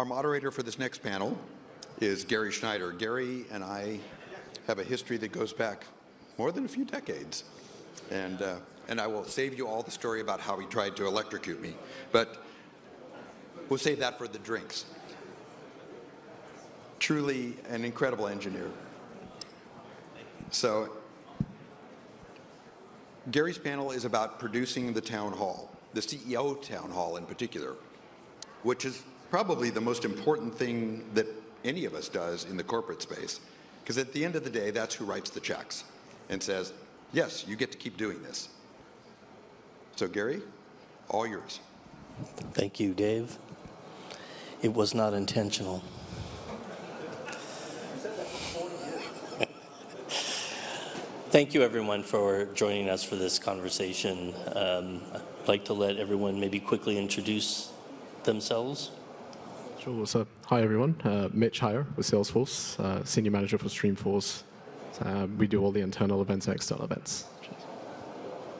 Our moderator for this next panel is Gary Schneider. Gary and I have a history that goes back more than a few decades. And I will save you all the story about how he tried to electrocute me. But we'll save that for the drinks. Truly an incredible engineer. So Gary's panel is about producing the town hall, the CEO town hall in particular, which is probably the most important thing that any of us does in the corporate space. Because at the end of the day, that's who writes the checks and says, yes, you get to keep doing this. So Gary, all yours. Thank you, Dave. It was not intentional. Thank you, everyone, for joining us for this conversation. I'd like to let everyone maybe quickly introduce themselves. Sure. So, hi, everyone. Mitch Hyare with Salesforce, Senior Manager for Streamforce. We do all the internal events and external events.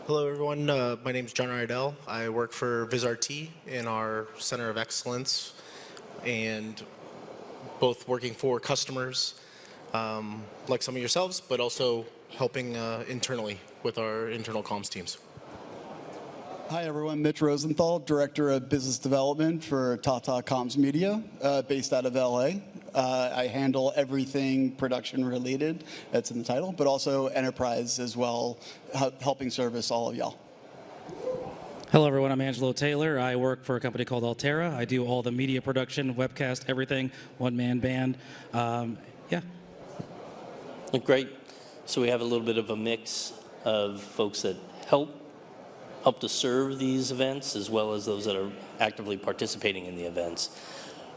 Hello, everyone. My name is John Raidel. I work for Vizrt in our Center of Excellence, and both working for customers, like some of yourselves, but also helping internally with our internal comms teams. Hi, everyone. Mitch Rosenthal, Director of Business Development for Tata Comms Media, based out of LA. I handle everything production related, that's in the title, but also enterprise as well, helping service all of y'all. Hello, everyone. I'm Angelo Taylor. I work for a company called Altera. I do all the media production, webcast, everything, one-man band. Yeah. Great. So we have a little bit of a mix of folks that help to serve these events, as well as those that are actively participating in the events.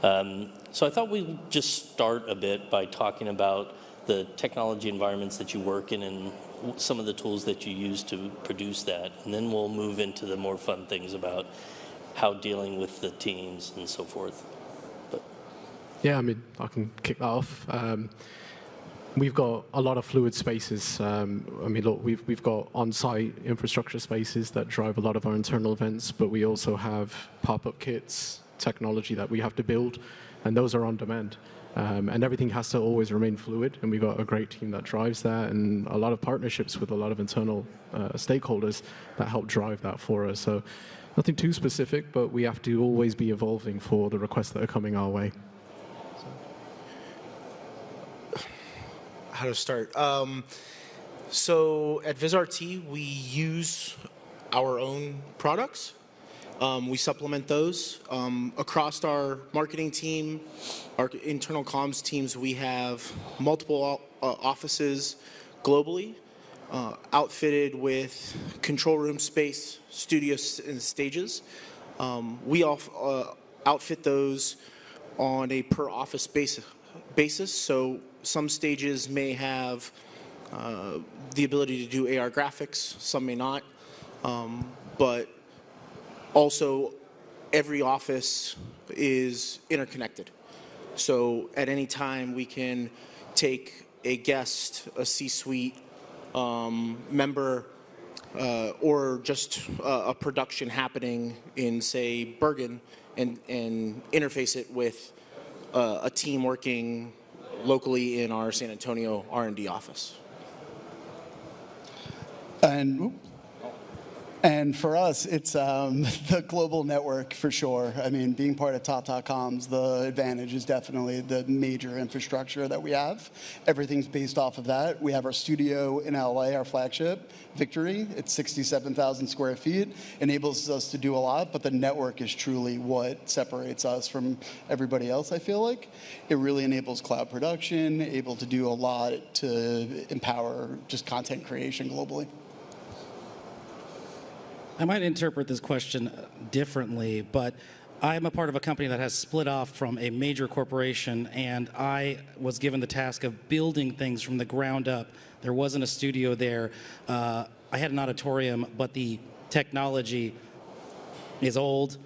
So I thought we'd just start a bit by talking about the technology environments that you work in and some of the tools that you use to produce that. And then we'll move into the more fun things about how dealing with the teams and so forth. Yeah, I mean, I can kick that off. We've got a lot of fluid spaces. I mean, look, we've got on-site infrastructure spaces that drive a lot of our internal events, but we also have pop-up kits, technology that we have to build, and those are on demand. And everything has to always remain fluid, and we've got a great team that drives that, and a lot of partnerships with a lot of internal stakeholders that help drive that for us. So nothing too specific, but we have to always be evolving for the requests that are coming our way. How to start? So at Vizrt, we use our own products. We supplement those. Across our marketing team, our internal comms teams, we have multiple offices globally, outfitted with control room space, studios, and stages. We outfit those on a per office basis. So some stages may have the ability to do AR graphics, some may not, but also every office is interconnected. So at any time we can take a guest, a C-suite member, or just a production happening in, say, Bergen, and interface it with a team working locally in our San Antonio R&D office. And for us, it's the global network for sure. I mean, being part of Tata Comms, the advantage is definitely the major infrastructure that we have. Everything's based off of that. We have our studio in LA, our flagship, Victory. It's 67,000 square feet, enables us to do a lot, but the network is truly what separates us from everybody else, I feel like. It really enables cloud production, able to do a lot to empower just content creation globally. I might interpret this question differently, but I'm a part of a company that has split off from a major corporation, and I was given the task of building things from the ground up. There wasn't a studio there. I had an auditorium, but the technology is old.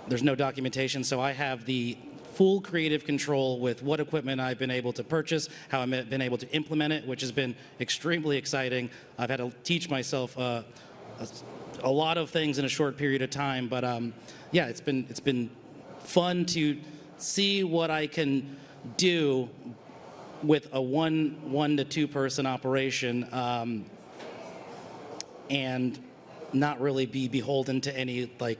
There's no documentation, so I have the full creative control with what equipment I've been able to purchase, how I've been able to implement it, which has been extremely exciting. I've had to teach myself a lot of things in a short period of time, but yeah, it's been fun to see what I can do with a one to two person operation, and not really be beholden to any like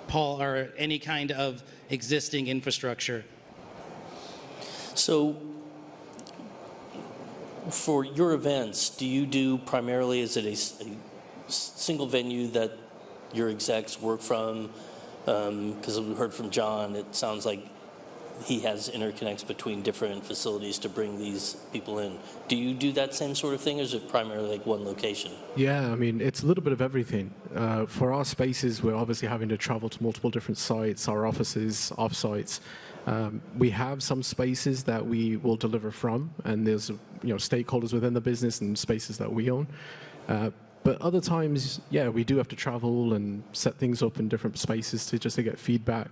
Paul or any kind of existing infrastructure. So for your events, do you do primarily, is it a single venue that your execs work from? Because we heard from John, it sounds like he has interconnects between different facilities to bring these people in. Do you do that same sort of thing, or is it primarily like one location? Yeah, I mean, it's a little bit of everything. For our spaces, we're obviously having to travel to multiple different sites, our offices, off-sites. We have some spaces that we will deliver from, and there's stakeholders within the business and spaces that we own. But other times, yeah, we do have to travel and set things up in different spaces just to get feedback.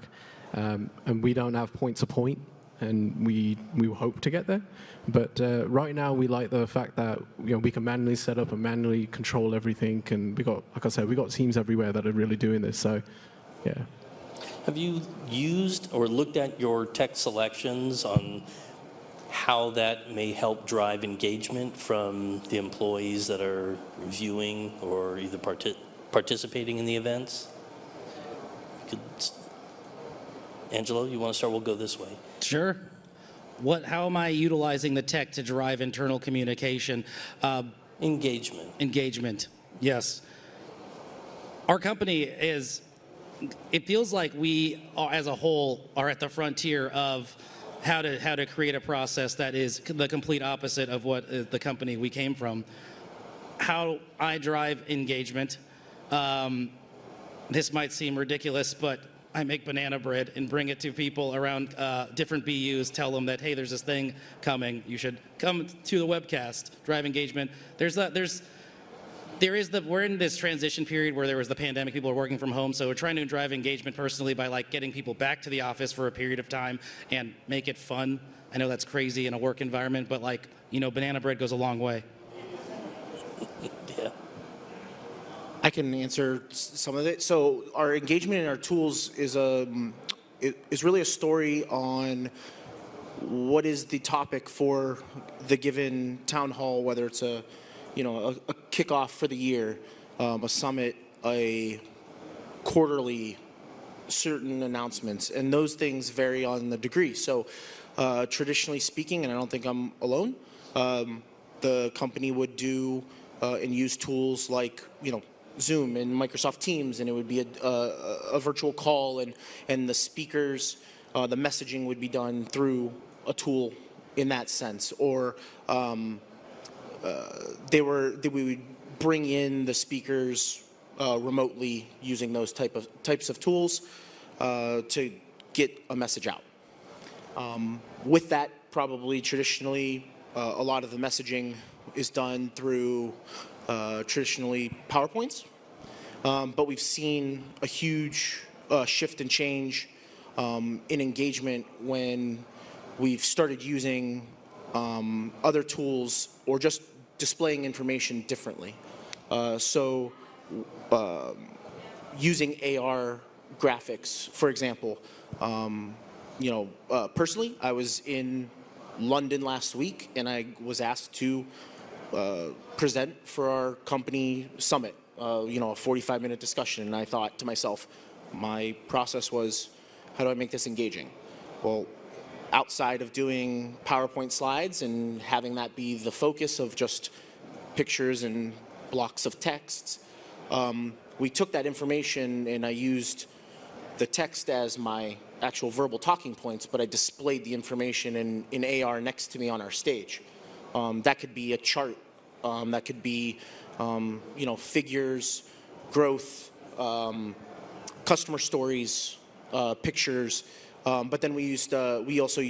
And we don't have point to point, and we hope to get there. But right now, we like the fact that we can manually set up and manually control everything, and we got, like I said, we got teams everywhere that are really doing this. So, yeah. Have you used or looked at your tech selections on how that may help drive engagement from the employees that are viewing or either participating in the events? Angelo, you want to start? We'll go this way. Sure. How am I utilizing the tech to drive internal communication? Engagement. Engagement, yes. Our company it feels like we as a whole are at the frontier of how to create a process that is the complete opposite of what the company we came from. How I drive engagement. This might seem ridiculous, but I make banana bread and bring it to people around different BUs, tell them that, hey, there's this thing coming. You should come to the webcast, drive engagement. We're in this transition period where there was the pandemic, people are working from home, so we're trying to drive engagement personally by like getting people back to the office for a period of time and make it fun. I know that's crazy in a work environment, but banana bread goes a long way. Yeah. I can answer some of it. So our engagement in our tools is really a story on what is the topic for the given town hall, whether it's a kickoff for the year, a summit, a quarterly, certain announcements, and those things vary on the degree. So traditionally speaking, and I don't think I'm alone, the company would do and use tools like Zoom and Microsoft Teams, and it would be a virtual call, and the speakers, the messaging would be done through a tool in that sense, or we would bring in the speakers remotely using those types of tools to get a message out. With that, probably traditionally, a lot of the messaging is done through traditionally PowerPoints, but we've seen a huge shift and change in engagement when we've started using other tools or just displaying information differently. Using AR graphics, for example. Personally, I was in London last week, and I was asked to present for our company summit, a 45-minute discussion. And I thought to myself, my process was, how do I make this engaging? Well, outside of doing PowerPoint slides and having that be the focus of just pictures and blocks of text, we took that information and I used the text as my actual verbal talking points, but I displayed the information in AR next to me on our stage. That could be a chart, that could be figures, growth, customer stories, pictures, but then we also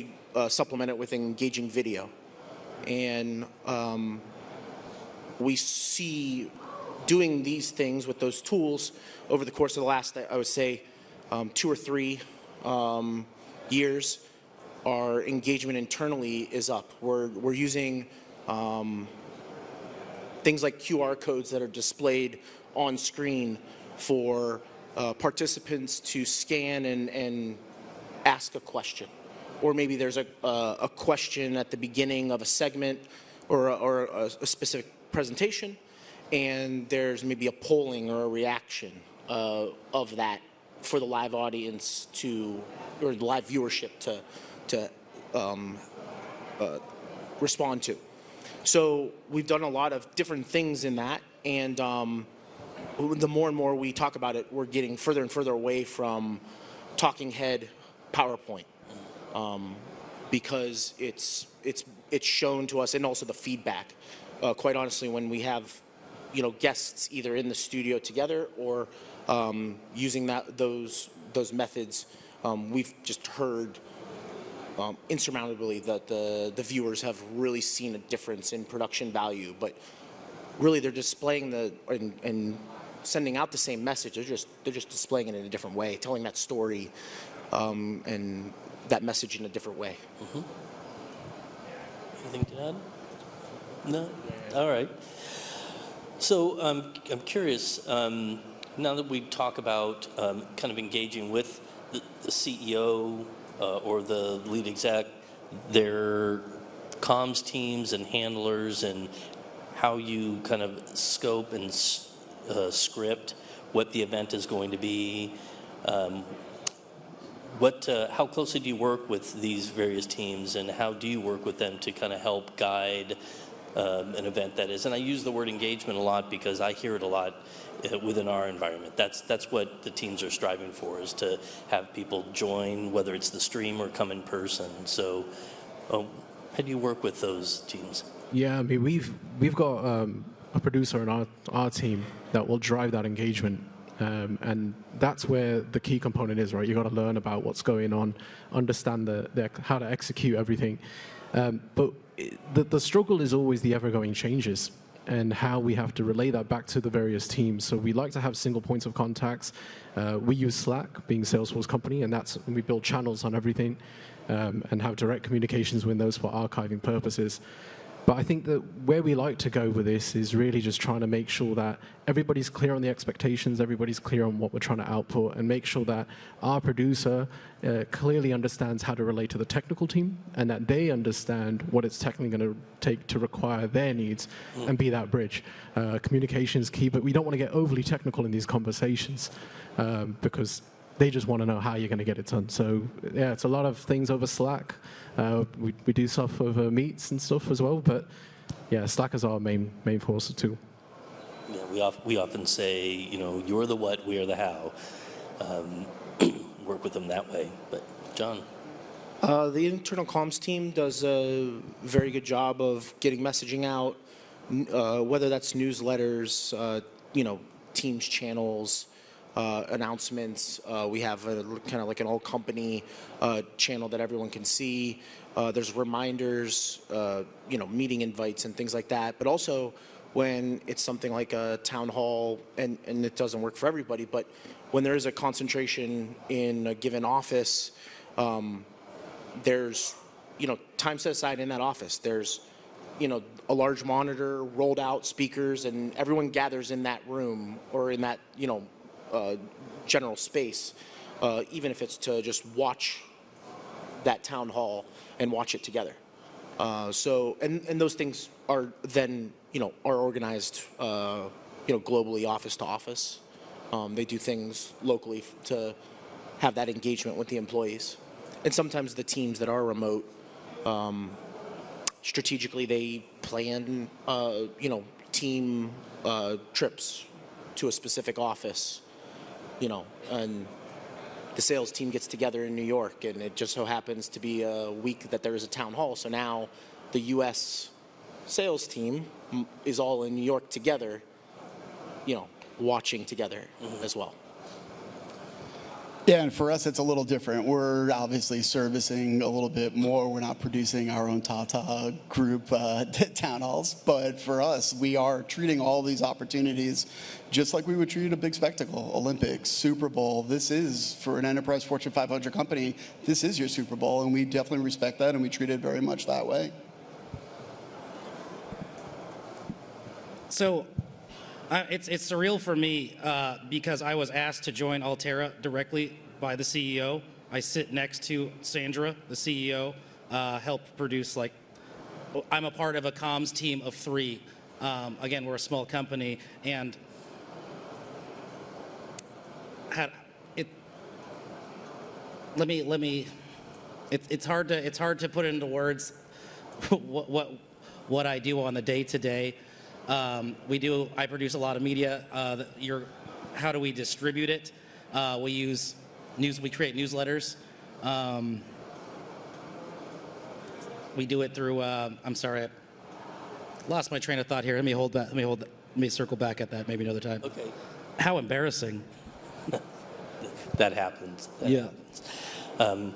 supplement it with engaging video. And we see doing these things with those tools over the course of the last, I would say, 2 or 3 years, our engagement internally is up. We're using things like QR codes that are displayed on screen for participants to scan and ask a question. Or maybe there's a question at the beginning of a segment or a specific presentation, and there's maybe a polling or a reaction of that for the live audience or the live viewership to respond to. So we've done a lot of different things in that, and the more and more we talk about it, we're getting further and further away from talking head PowerPoint, because it's shown to us, and also the feedback. Quite honestly, when we have guests either in the studio together or using those methods, we've just heard insurmountably that the viewers have really seen a difference in production value. But really, they're displaying and sending out the same message. They're just displaying it in a different way, telling that story and that message in a different way. Mm-hmm. Anything to add? No? All right. So I'm curious, now that we talk about kind of engaging with the CEO or the lead exec, their comms teams and handlers, and how you kind of scope and script what the event is going to be, how closely do you work with these various teams, and how do you work with them to kind of help guide an event that is? And I use the word engagement a lot because I hear it a lot within our environment. That's what the teams are striving for, is to have people join, whether it's the stream or come in person. So how do you work with those teams? Yeah, I mean, we've got a producer in our team that will drive that engagement. And that's where the key component is, right? You got to learn about what's going on, understand how to execute everything. But the struggle is always the ever-going changes and how we have to relay that back to the various teams. So we like to have single points of contacts. We use Slack, being a Salesforce company, and we build channels on everything and have direct communications with those for archiving purposes. But I think that where we like to go with this is really just trying to make sure that everybody's clear on the expectations, everybody's clear on what we're trying to output, and make sure that our producer clearly understands how to relate to the technical team, and that they understand what it's technically going to take to require their needs and be that bridge. Communication is key, but we don't want to get overly technical in these conversations because they just want to know how you're going to get it done. So yeah, it's a lot of things over Slack. We do stuff over Meets and stuff as well, but yeah, Slack is our main force tool. Yeah, we often say, you're the what, we are the how. Work with them that way. But John? The internal comms team does a very good job of getting messaging out, whether that's newsletters, Teams channels, announcements. We have kind of like an all company channel that everyone can see. There's reminders, meeting invites and things like that. But also when it's something like a town hall, and it doesn't work for everybody, but when there is a concentration in a given office, there's time set aside in that office. There's a large monitor, rolled out speakers, and everyone gathers in that room or in that general space, even if it's to just watch that town hall and watch it together. So those things are then are organized globally, office to office. They do things locally to have that engagement with the employees, and sometimes the teams that are remote, strategically they plan team trips to a specific office. And the sales team gets together in New York, and it just so happens to be a week that there is a town hall. So now the U.S. sales team is all in New York together, watching together as well. Yeah, and for us, it's a little different. We're obviously servicing a little bit more. We're not producing our own Tata group town halls. But for us, we are treating all these opportunities just like we would treat a big spectacle, Olympics, Super Bowl. This is, for an enterprise Fortune 500 company, this is your Super Bowl, and we definitely respect that, and we treat it very much that way. So it's surreal for me because I was asked to join Altera directly by the CEO. I sit next to Sandra, the CEO, help produce I'm a part of a comms team of 3. Again, we're a small company, and it's hard to put into words what I do on the day-to-day. I produce a lot of media. How do we distribute it? We create newsletters. We do it through, I'm sorry, I lost my train of thought here. Let me circle back at that maybe another time. Okay. How embarrassing. That happens. That happens.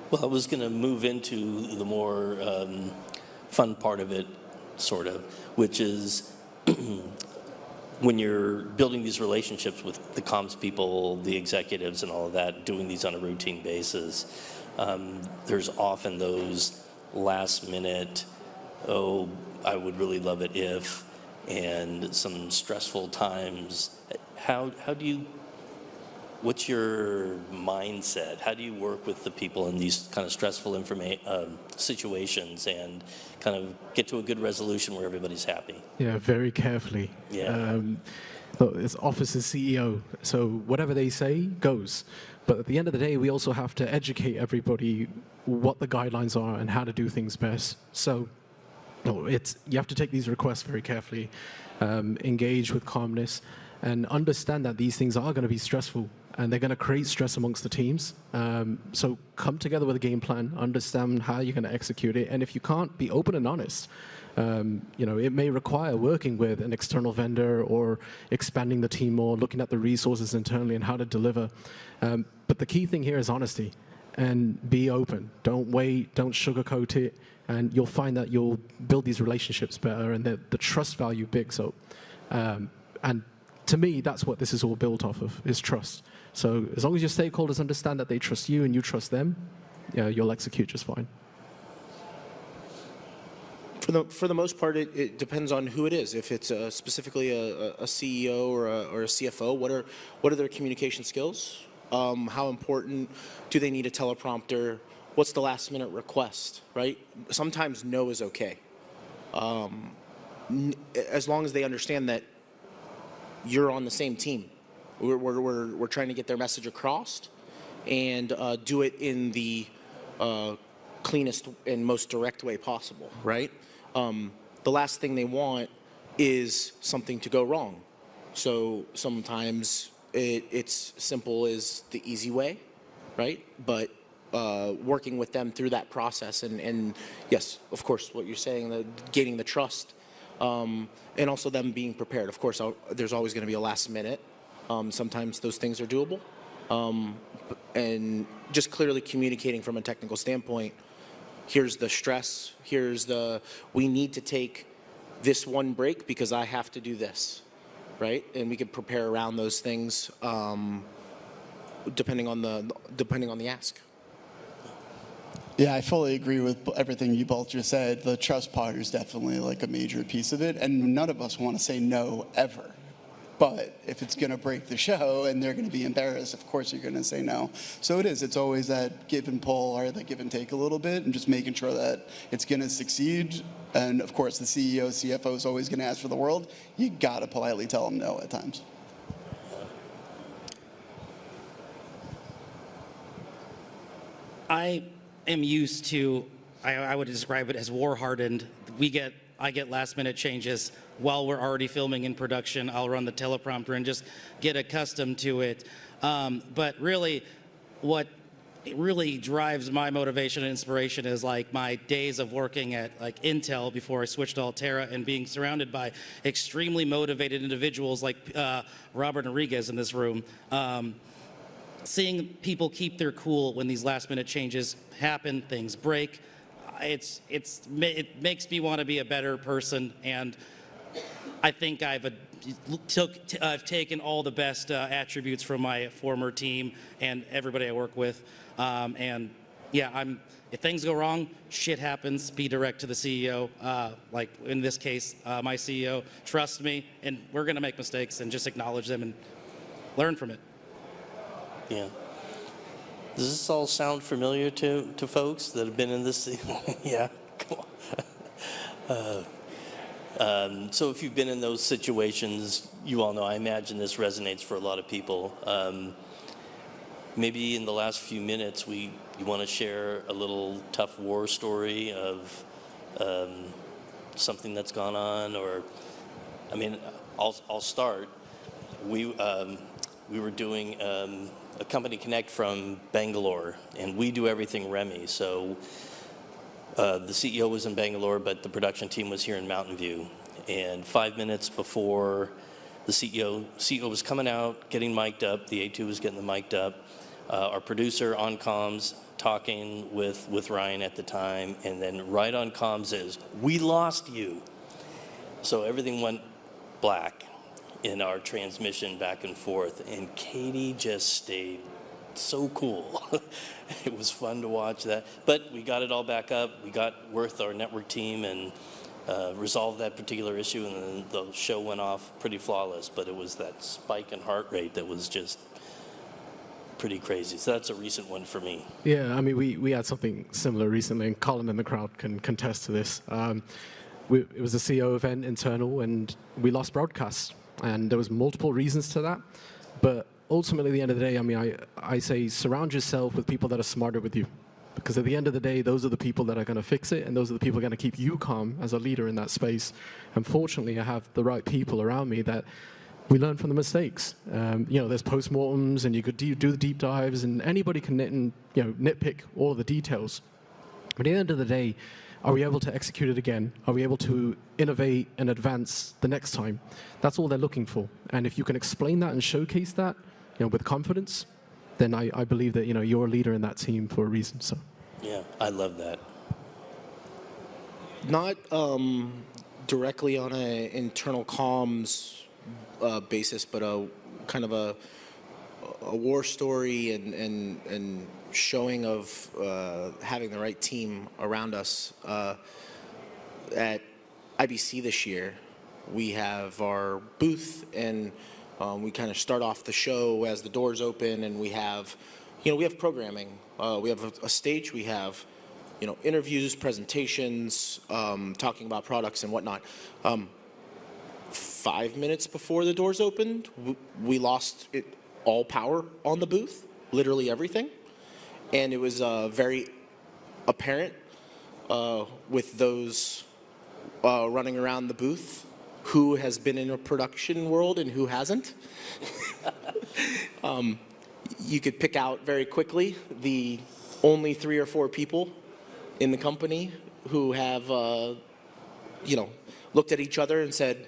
Well, I was going to move into the more fun part of it, sort of, which is when you're building these relationships with the comms people, the executives and all of that, doing these on a routine basis, there's often those last minute, oh, I would really love it if, and some stressful times. How do you, what's your mindset? How do you work with the people in these kind of stressful situations and kind of get to a good resolution where everybody's happy? Yeah, very carefully. Yeah. Look, it's office as CEO, so whatever they say goes. But at the end of the day, we also have to educate everybody what the guidelines are and how to do things best. So you have to take these requests very carefully, engage with calmness, and understand that these things are going to be stressful and they're going to create stress amongst the teams. So come together with a game plan, understand how you're going to execute it, and if you can't, be open and honest. It may require working with an external vendor or expanding the team more, looking at the resources internally and how to deliver. But the key thing here is honesty and be open. Don't wait, don't sugarcoat it, and you'll find that you'll build these relationships better and the trust value big. So, and to me, that's what this is all built off of, is trust. So as long as your stakeholders understand that they trust you and you trust them, you'll execute just fine. For the most part, it depends on who it is. If it's specifically a CEO or a CFO, what are their communication skills? How important do they need a teleprompter? What's the last minute request, right? Sometimes no is okay. As long as they understand that you're on the same team. We're trying to get their message across and do it in the cleanest and most direct way possible, right? The last thing they want is something to go wrong. So sometimes it's simple as the easy way, right? But working with them through that process and yes, of course, what you're saying, gaining the trust, and also them being prepared. Of course, there's always going to be a last minute. Sometimes those things are doable. And just clearly communicating from a technical standpoint, here's the stress, we need to take this one break because I have to do this, right? And we could prepare around those things depending on the ask. Yeah, I fully agree with everything you both just said. The trust part is definitely like a major piece of it, and none of us want to say no ever. But if it's going to break the show and they're going to be embarrassed, of course you're going to say no. So it's always that give and pull or that give and take a little bit and just making sure that it's going to succeed. And of course the CEO, CFO is always going to ask for the world. You got to politely tell them no at times. I am used to, I would describe it as war-hardened. I get last-minute changes while we're already filming in production. I'll run the teleprompter and just get accustomed to it. But really, what really drives my motivation and inspiration is like my days of working at like Intel before I switched to Altera and being surrounded by extremely motivated individuals like Robert Enriquez in this room. Seeing people keep their cool when these last-minute changes happen, things break. It makes me want to be a better person, and I think I've taken all the best attributes from my former team and everybody I work with, and yeah, if things go wrong, shit happens. Be direct to the CEO, like in this case, my CEO. Trust me, and we're gonna make mistakes, and just acknowledge them and learn from it. Yeah. Does this all sound familiar to folks that have been in this? Yeah, come on. So if you've been in those situations, you all know, I imagine this resonates for a lot of people. Maybe in the last few minutes, you want to share a little tough war story of something that's gone on, or, I mean, I'll start. We were doing a company connect from Bangalore, and we do everything Remy. So the CEO was in Bangalore, but the production team was here in Mountain View. And 5 minutes before the CEO was coming out, getting mic'd up, the A2 was getting the mic'd up, our producer on comms talking with Ryan at the time, and then right on comms is, "We lost you." So everything went black in our transmission back and forth, and Katie just stayed so cool. It was fun to watch that, but we got it all back up. We got with our network team and resolved that particular issue, and then the show went off pretty flawless, but it was that spike in heart rate that was just pretty crazy. So that's a recent one for me. Yeah, I mean, we had something similar recently, and Colin in the crowd can contest to this. It was a CEO event, internal, and we lost broadcast. And there was multiple reasons to that. But ultimately, at the end of the day, I mean, I say surround yourself with people that are smarter with you. Because at the end of the day, those are the people that are going to fix it, and those are the people going to keep you calm as a leader in that space. And fortunately, I have the right people around me that we learn from the mistakes. There's postmortems, and you could do the deep dives, and anybody can nitpick all of the details. But at the end of the day, are we able to execute it again? Are we able to innovate and advance the next time? That's all they're looking for. And if you can explain that and showcase that, with confidence, then I believe that you're a leader in that team for a reason. So. Yeah, I love that. Not directly on an internal comms basis, but a kind of a war story and showing of having the right team around us. At IBC this year, we have our booth, and we kind of start off the show as the doors open, and we have programming. We have a stage. We have interviews, presentations, talking about products and whatnot. 5 minutes before the doors opened, we lost all power on the booth, literally everything. And it was very apparent with those running around the booth who has been in a production world and who hasn't. You could pick out very quickly the only 3 or 4 people in the company who have, looked at each other and said,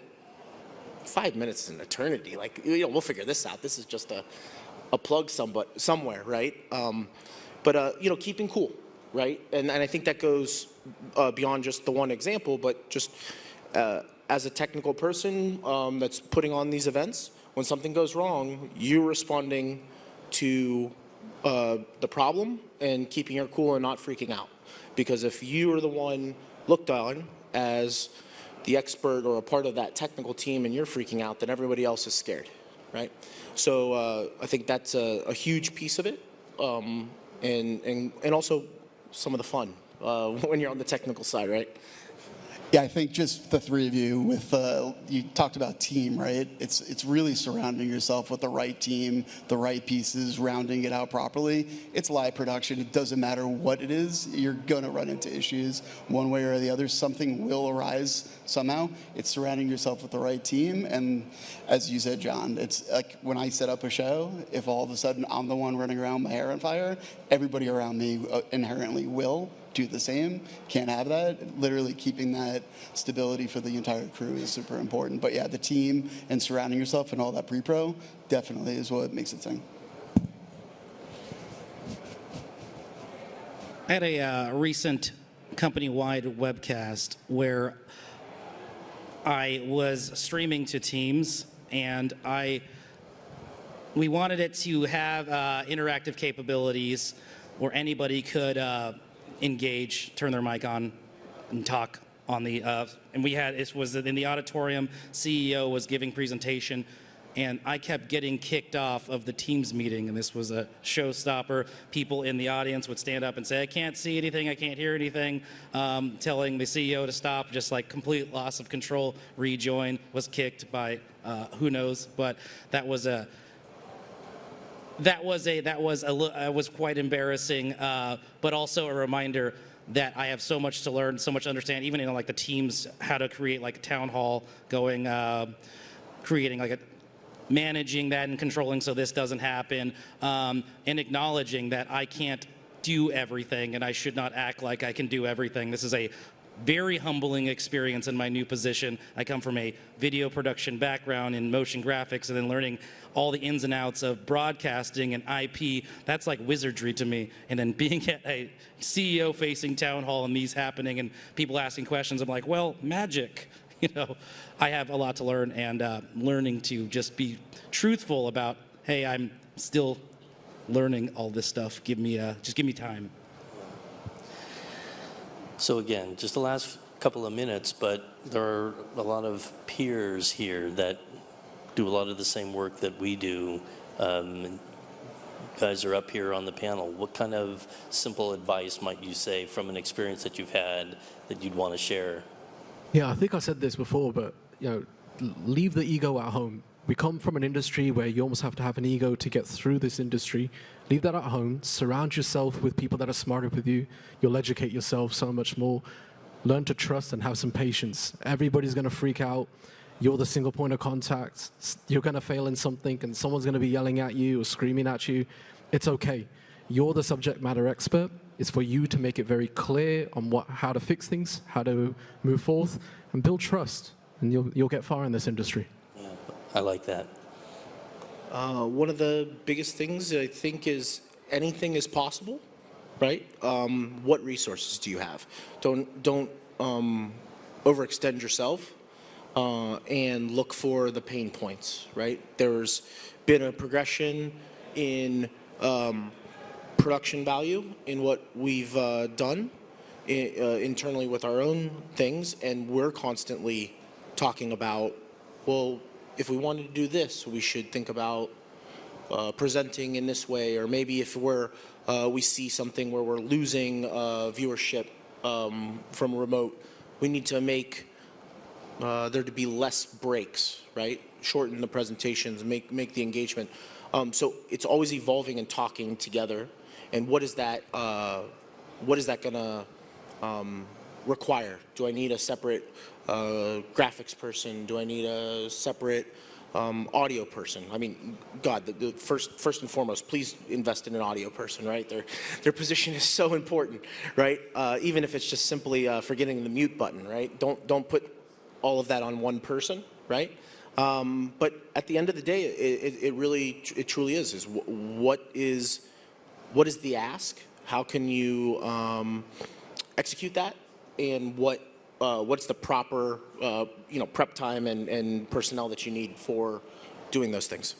5 minutes is an eternity. Like, we'll figure this out. This is just a plug somewhere, right? But keeping cool, right? And I think that goes beyond just the one example, but just as a technical person that's putting on these events, when something goes wrong, you're responding to the problem and keeping your cool and not freaking out. Because if you are the one looked on as the expert or a part of that technical team and you're freaking out, then everybody else is scared, right? So I think that's a huge piece of it. And also some of the fun when you're on the technical side, right? Yeah, I think just the 3 of you you talked about team, right? It's really surrounding yourself with the right team, the right pieces, rounding it out properly. It's live production. It doesn't matter what it is. You're going to run into issues one way or the other. Something will arise somehow. It's surrounding yourself with the right team. And as you said, John, it's like when I set up a show, if all of a sudden I'm the one running around, my hair on fire, everybody around me inherently will do the same. Can't have that. Literally keeping that stability for the entire crew is super important. But yeah, the team and surrounding yourself and all that pre-pro definitely is what makes it sing. I had a recent company-wide webcast where I was streaming to teams, and we wanted it to have interactive capabilities where anybody could engage, turn their mic on, and talk on the. And it was in the auditorium. CEO was giving presentation. and I kept getting kicked off of the Teams meeting, and this was a showstopper. People in the audience would stand up and say, I can't see anything, I can't hear anything, telling the CEO to stop, just like complete loss of control, rejoin, was kicked by who knows, but that was quite embarrassing, but also a reminder that I have so much to learn, so much to understand, even in like the teams, how to create like a town hall going, creating like managing that and controlling so this doesn't happen, and acknowledging that I can't do everything and I should not act like I can do everything. This is a very humbling experience in my new position. I come from a video production background in motion graphics, and then learning all the ins and outs of broadcasting and IP, that's like wizardry to me. And then being at a CEO-facing town hall and these happening and people asking questions, I'm like, well, magic. You know, I have a lot to learn, and learning to just be truthful about, hey, I'm still learning all this stuff. Just give me time. So again, just the last couple of minutes, but there are a lot of peers here that do a lot of the same work that we do. You guys are up here on the panel. What kind of simple advice might you say from an experience that you've had that you'd want to share? Yeah, I think I said this before, but leave the ego at home. We come from an industry where you almost have to have an ego to get through this industry. Leave that at home. Surround yourself with people that are smarter with you. You'll educate yourself so much more. Learn to trust and have some patience. Everybody's going to freak out. You're the single point of contact. You're going to fail in something, and someone's going to be yelling at you or screaming at you. It's okay. You're the subject matter expert. It's for you to make it very clear on how to fix things, how to move forth, and build trust. And you'll get far in this industry. Yeah, I like that. One of the biggest things I think is anything is possible, right? What resources do you have? Don't overextend yourself, and look for the pain points, right? There's been a progression in production value in what we've done internally with our own things, and we're constantly talking about, well, if we wanted to do this, we should think about presenting in this way, or maybe if we see something where we're losing viewership from remote, we need to make there to be less breaks, right? Shorten the presentations, make the engagement. So it's always evolving and talking together. And what is that gonna require? Do I need a separate graphics person? Do I need a separate audio person? I mean, God, the first and foremost, please invest in an audio person, right? Their position is so important, right? Even if it's just simply forgetting the mute button, right? Don't put all of that on one person, right? But at the end of the day, it truly is what is the ask? How can you execute that? And what's the proper prep time and personnel that you need for doing those things?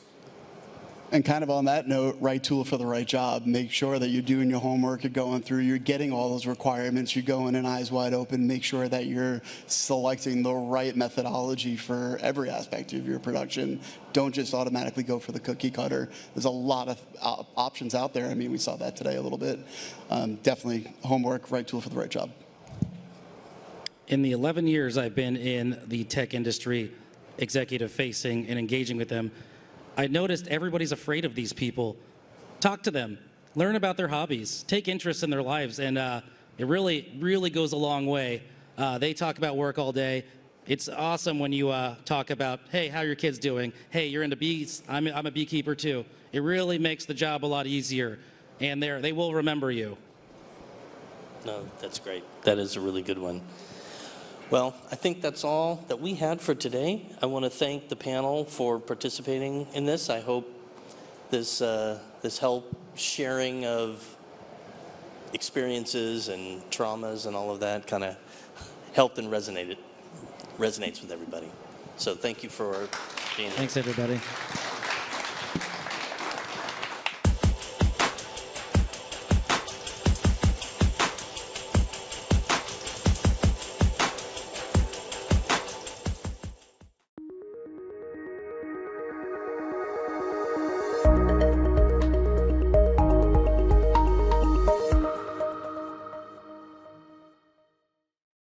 And kind of on that note, right tool for the right job. Make sure that you're doing your homework, you're going through, you're getting all those requirements, you're going in eyes wide open. Make sure that you're selecting the right methodology for every aspect of your production. Don't just automatically go for the cookie cutter. There's a lot of options out there. I mean, we saw that today a little bit. Definitely homework, right tool for the right job. In the 11 years I've been in the tech industry, executive facing and engaging with them, I noticed everybody's afraid of these people. Talk to them, learn about their hobbies, take interest in their lives, and it really, really goes a long way. They talk about work all day. It's awesome when you talk about, hey, how are your kids doing? Hey, you're into bees. I'm a beekeeper too. It really makes the job a lot easier, and they will remember you. No, that's great. That is a really good one. Well, I think that's all that we had for today. I want to thank the panel for participating in this. I hope this help sharing of experiences and traumas and all of that kind of helped and resonates with everybody. So thank you for being here. Thanks, everybody.